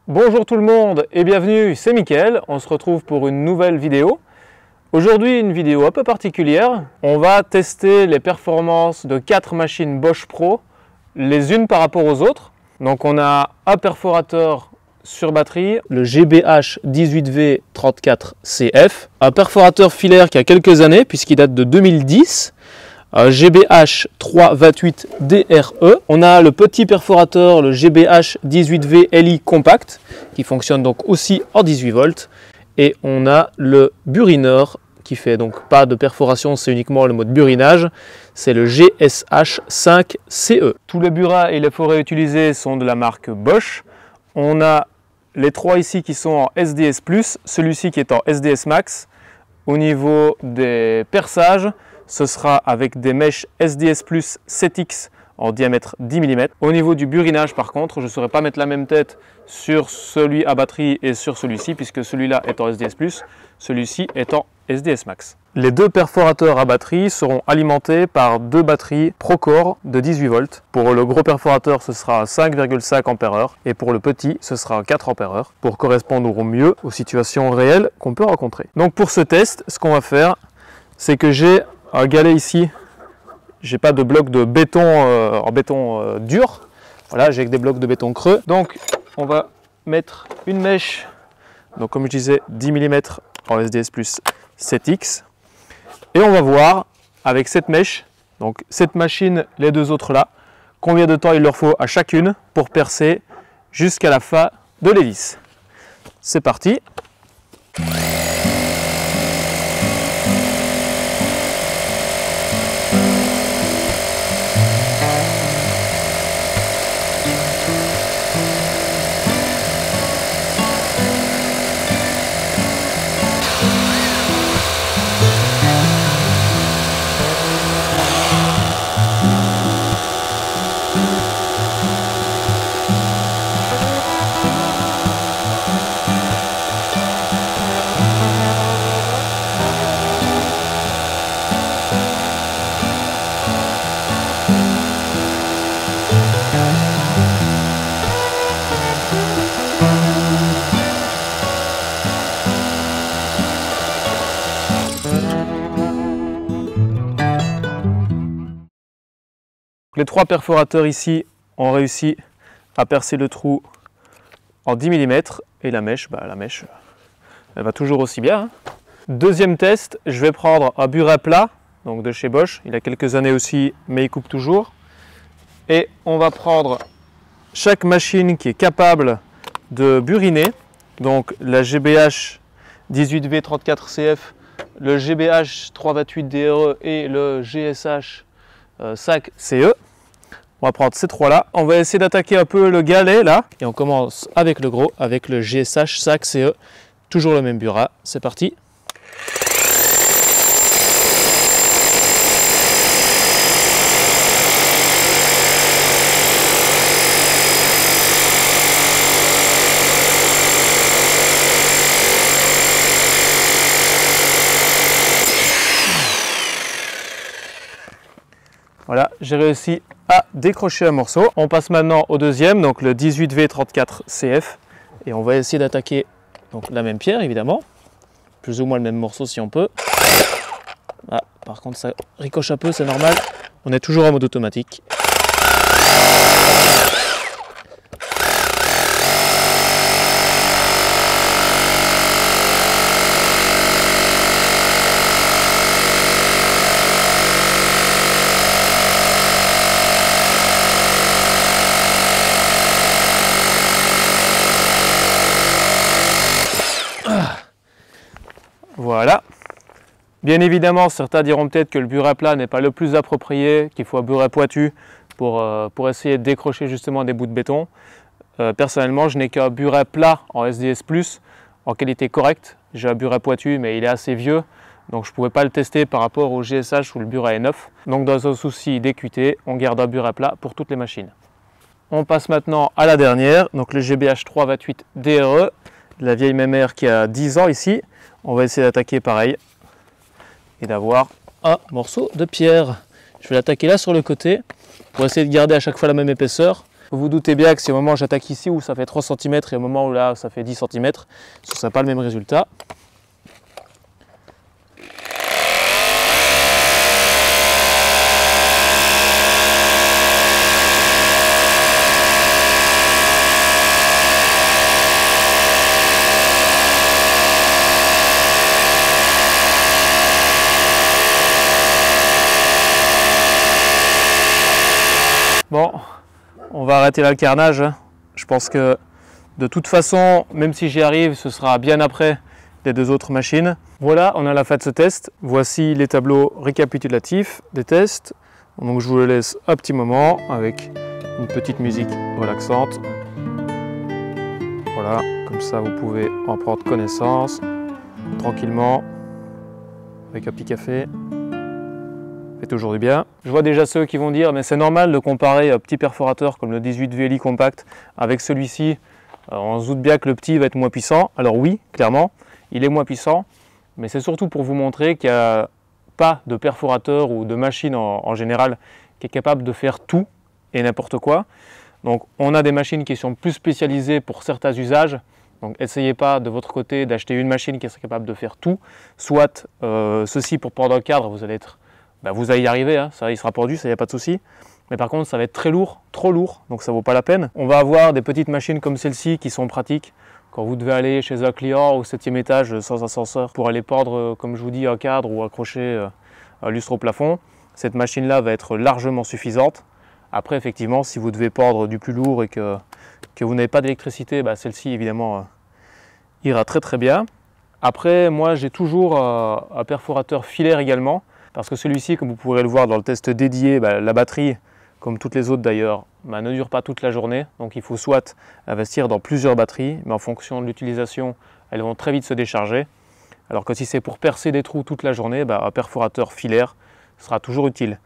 Bonjour tout le monde et bienvenue, c'est Mickaël. On se retrouve pour une nouvelle vidéo. Aujourd'hui, une vidéo un peu particulière. On va tester les performances de 4 machines Bosch Pro, les unes par rapport aux autres. Donc on a un perforateur sur batterie, le GBH 18V34CF, un perforateur filaire qui a quelques années puisqu'il date de 2010, un GBH 328DRE. On a le petit perforateur, le GBH 18V LI Compact, qui fonctionne donc aussi en 18 volts. Et on a le burineur, qui fait donc pas de perforation, c'est uniquement le mode burinage. C'est le GSH5CE. Tous les burins et les forêts utilisés sont de la marque Bosch. On a les 3 ici qui sont en SDS+, celui-ci qui est en SDS Max. Au niveau des perçages, ce sera avec des mèches SDS+ 7X en diamètre 10 mm. Au niveau du burinage par contre, je ne saurais pas mettre la même tête sur celui à batterie et sur celui-ci, puisque celui-là est en SDS+, celui-ci est en SDS Max. Les 2 perforateurs à batterie seront alimentés par 2 batteries Procore de 18 volts. Pour le gros perforateur, ce sera 5,5 Ah et pour le petit, ce sera 4 Ah pour correspondre au mieux aux situations réelles qu'on peut rencontrer. Donc pour ce test, ce qu'on va faire, c'est que j'ai un galet ici. J'ai pas de bloc de béton en béton dur. Voilà, j'ai que des blocs de béton creux. Donc on va mettre une mèche, donc comme je disais 10 mm en SDS+ 7X, et on va voir avec cette mèche, donc cette machine, les 2 autres là, combien de temps il leur faut à chacune pour percer jusqu'à la fin de l'hélice. C'est parti. Les 3 perforateurs ici ont réussi à percer le trou en 10 mm et la mèche, elle va toujours aussi bien. Hein. Deuxième test, je vais prendre un burin plat, donc de chez Bosch. Il a quelques années aussi, mais il coupe toujours. Et on va prendre chaque machine qui est capable de buriner, donc la GBH 18V34CF, le GBH 328DRE et le GSH 5CE. On va prendre ces 3 là. On va essayer d'attaquer un peu le galet là. Et on commence avec le gros, avec le GSH 5CE. Toujours le même burin. C'est parti. Voilà, j'ai réussi à décrocher un morceau. On passe maintenant au deuxième, donc le 18V34CF. Et on va essayer d'attaquer la même pierre, évidemment. Plus ou moins le même morceau si on peut. Ah, par contre, ça ricoche un peu, c'est normal. On est toujours en mode automatique. Voilà. Bien évidemment, certains diront peut-être que le burin plat n'est pas le plus approprié, qu'il faut un burin pointu pour essayer de décrocher justement des bouts de béton. Personnellement, je n'ai qu'un burin plat en SDS+, en qualité correcte. J'ai un burin pointu, mais il est assez vieux, donc je ne pouvais pas le tester par rapport au GSH où le burin est neuf. Donc dans un souci d'équité, on garde un burin plat pour toutes les machines. On passe maintenant à la dernière, donc le GBH 328DRE, la vieille mémère qui a 10 ans ici. On va essayer d'attaquer pareil et d'avoir un morceau de pierre. Je vais l'attaquer là sur le côté pour essayer de garder à chaque fois la même épaisseur Vous vous doutez bien que si au moment où j'attaque ici où ça fait 3 cm et au moment où là ça fait 10 cm, ce ne sera pas le même résultat. Bon, on va arrêter là le carnage. Je pense que de toute façon, même si j'y arrive, ce sera bien après les 2 autres machines. Voilà, on a la fin de ce test. Voici les tableaux récapitulatifs des tests. Donc je vous le laisse un petit moment avec une petite musique relaxante. Voilà, comme ça vous pouvez en prendre connaissance tranquillement avec un petit café. Fait toujours du bien. Je vois déjà ceux qui vont dire mais c'est normal de comparer un petit perforateur comme le 18 VLI compact avec celui-ci. On se doute bien que le petit va être moins puissant. Alors oui, clairement, il est moins puissant, mais c'est surtout pour vous montrer qu'il n'y a pas de perforateur ou de machine en général qui est capable de faire tout et n'importe quoi. Donc on a des machines qui sont plus spécialisées pour certains usages. Donc essayez pas de votre côté d'acheter une machine qui serait capable de faire tout. Soit ceci pour pordre un cadre, vous allez y arriver, hein, ça il sera pordu, ça y a pas de souci. Mais par contre ça va être très lourd, trop lourd, donc ça vaut pas la peine. On va avoir des petites machines comme celle-ci qui sont pratiques quand vous devez aller chez un client au 7e étage sans ascenseur pour aller pordre, comme je vous dis, un cadre ou accrocher un lustre au plafond. Cette machine-là va être largement suffisante. Après, effectivement, si vous devez pordre du plus lourd et que vous n'avez pas d'électricité, celle-ci, évidemment, ira très très bien. Après, moi, j'ai toujours un perforateur filaire également, parce que celui-ci, comme vous pourrez le voir dans le test dédié, la batterie, comme toutes les autres d'ailleurs, ne dure pas toute la journée. Donc il faut soit investir dans plusieurs batteries, mais en fonction de l'utilisation, elles vont très vite se décharger. Alors que si c'est pour percer des trous toute la journée, un perforateur filaire sera toujours utile.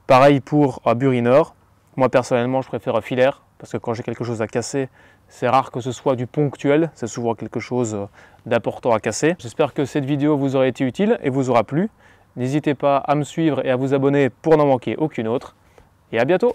Pareil pour un burineur. Moi personnellement, je préfère un filaire, parce que quand j'ai quelque chose à casser, c'est rare que ce soit du ponctuel, c'est souvent quelque chose d'important à casser. J'espère que cette vidéo vous aura été utile et vous aura plu. N'hésitez pas à me suivre et à vous abonner pour n'en manquer aucune autre. Et à bientôt!